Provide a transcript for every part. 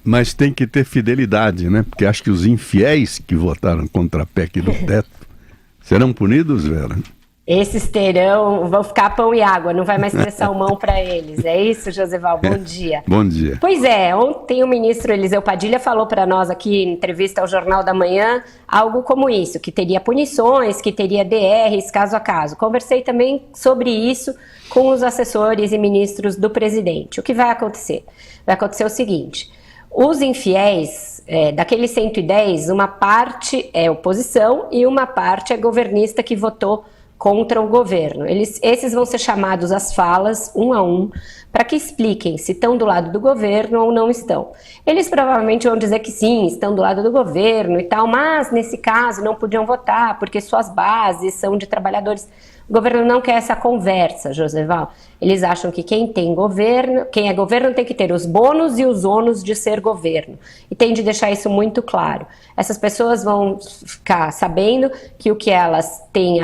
Mas tem que ter fidelidade, né? Porque acho que os infiéis que votaram contra a PEC do teto serão punidos, Vera? Esses vão ficar pão e água, não vai mais ter salmão para eles. É isso, Joseval? Bom dia. Bom dia. Pois é, ontem o ministro Eliseu Padilha falou para nós aqui em entrevista ao Jornal da Manhã algo como isso, que teria punições, que teria DRs caso a caso. Conversei também sobre isso com os assessores e ministros do presidente. O que vai acontecer? Vai acontecer o seguinte: os infiéis, daqueles 110, uma parte é oposição e uma parte é governista que votou contra o governo. Esses vão ser chamados às falas, um a um, para que expliquem se estão do lado do governo ou não estão. Eles provavelmente vão dizer que sim, estão do lado do governo e tal, mas nesse caso não podiam votar porque suas bases são de trabalhadores. O governo não quer essa conversa, Joseval. Eles acham que quem é governo tem que ter os bônus e os ônus de ser governo. E tem de deixar isso muito claro. Essas pessoas vão ficar sabendo que o que elas têm,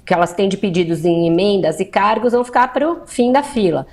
que elas têm de pedidos em emendas e cargos vão ficar para o fim da fila.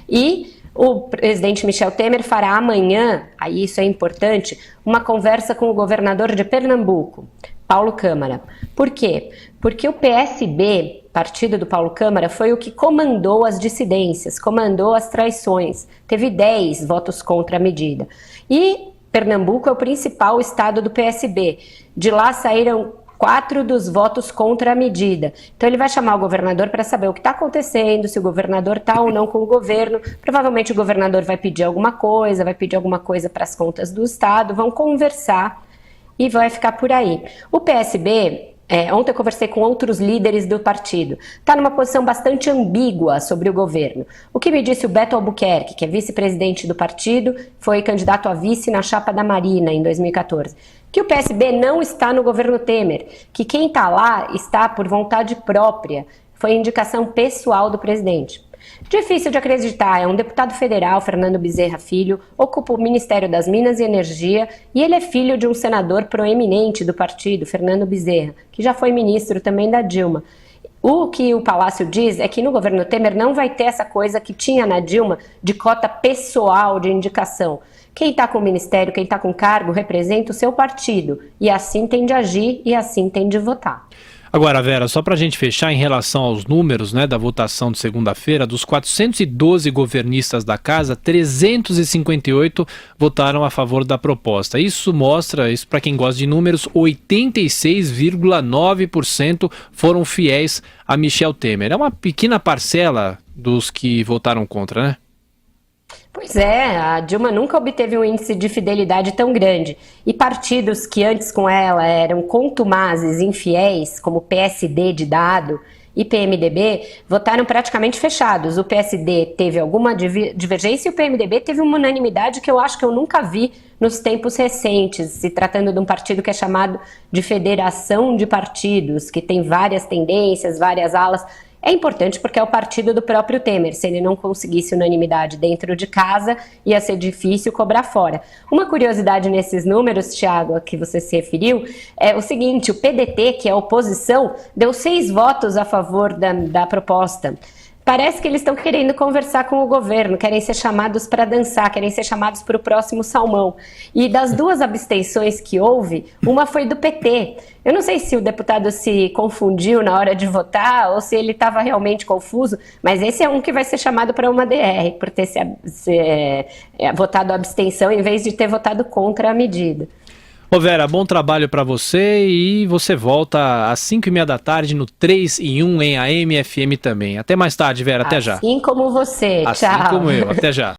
E o presidente Michel Temer fará amanhã, aí isso é importante, uma conversa com o governador de Pernambuco, Paulo Câmara. Por quê? Porque o PSB, partido do Paulo Câmara, foi o que comandou as dissidências, comandou as traições. Teve 10 votos contra a medida. E Pernambuco é o principal estado do PSB. De lá saíram 4 dos votos contra a medida. Então ele vai chamar o governador para saber o que está acontecendo, se o governador está ou não com o governo. Provavelmente o governador vai pedir alguma coisa para as contas do estado, vão conversar e vai ficar por aí. O PSB, ontem eu conversei com outros líderes do partido, está numa posição bastante ambígua sobre o governo. O que me disse o Beto Albuquerque, que é vice-presidente do partido, foi candidato a vice na chapa da Marina em 2014, que o PSB não está no governo Temer, que quem está lá está por vontade própria, foi indicação pessoal do presidente. Difícil de acreditar, é um deputado federal, Fernando Bezerra Filho, ocupa o Ministério das Minas e Energia e ele é filho de um senador proeminente do partido, Fernando Bezerra, que já foi ministro também da Dilma. O que o Palácio diz é que no governo Temer não vai ter essa coisa que tinha na Dilma de cota pessoal de indicação. Quem está com o ministério, quem está com cargo, representa o seu partido e assim tem de agir e assim tem de votar. Agora, Vera, só para a gente fechar em relação aos números, né, da votação de segunda-feira, dos 412 governistas da casa, 358 votaram a favor da proposta. Isso para quem gosta de números, 86,9% foram fiéis a Michel Temer. É uma pequena parcela dos que votaram contra, né? Pois é, a Dilma nunca obteve um índice de fidelidade tão grande. E partidos que antes com ela eram contumazes, infiéis, como PSD de dado e PMDB, votaram praticamente fechados. O PSD teve alguma divergência e o PMDB teve uma unanimidade que eu acho que eu nunca vi nos tempos recentes, se tratando de um partido que é chamado de federação de partidos, que tem várias tendências, várias alas. É importante porque é o partido do próprio Temer. Se ele não conseguisse unanimidade dentro de casa, ia ser difícil cobrar fora. Uma curiosidade nesses números, Thiago, a que você se referiu, é o seguinte: o PDT, que é a oposição, deu 6 votos a favor da proposta. Parece que eles estão querendo conversar com o governo, querem ser chamados para dançar, querem ser chamados para o próximo salmão. E das 2 abstenções que houve, uma foi do PT. Eu não sei se o deputado se confundiu na hora de votar ou se ele estava realmente confuso, mas esse é um que vai ser chamado para uma DR, por ter votado abstenção em vez de ter votado contra a medida. Ô Vera, bom trabalho para você e você volta às 5h30 da tarde no 3 em 1 em AM/FM também. Até mais tarde, Vera, até já. Assim como você, assim tchau. Assim como eu, até já.